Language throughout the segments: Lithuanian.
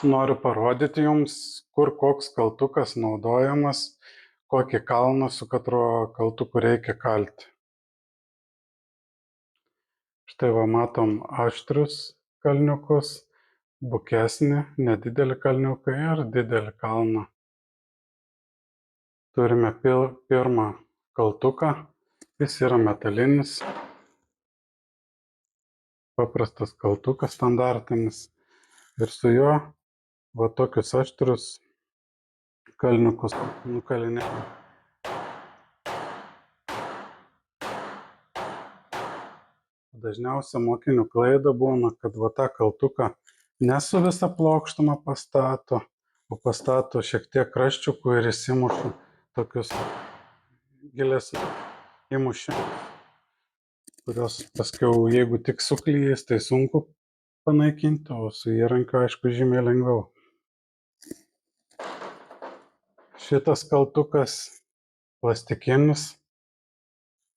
Noriu parodyti jums, kur koks kaltukas naudojamas, kokį kalną su katru kaltuku reikia kalti. Štai va matom aštrius kalniukus, bukesnį, nedidelį kalniuką ir didelį kalną. Turime pirmą kaltuką, jis yra metalinis, paprastas kaltukas standartinis ir su juo va tokius aštrius kalniukus nukalinėjame. Dažniausia mokinių klaida būna, kad va tą kaltuką ne su visa plokštuma pastato, o pastato šiek tiek kraščiukų ir įsimuša tokius gilesnius įmušimus, kurios paskiau, jeigu tik suklyjais, tai sunku panaikinti, o su įrankiu, aišku, žymiai lengviau. Šitas kaltukas plastikinis,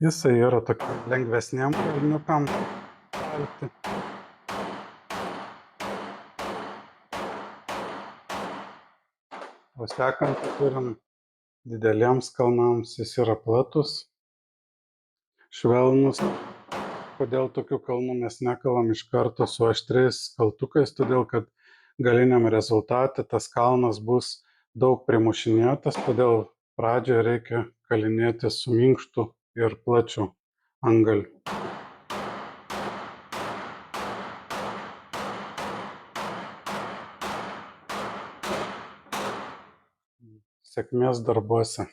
jisai yra tokiam lengvesniam kalniukam kalti. O sekantį turim dideliems kalnams, jis yra platus, švelnus. Kodėl tokių kalnų mes nekalam iš karto su aštriais kaltukais? Todėl, kad galiniam rezultate tas kalnas bus daug primušinėtas, todėl pradžioje reikia kalinėti su minkštu ir plačiu antgaliu. Sėkmės darbuose.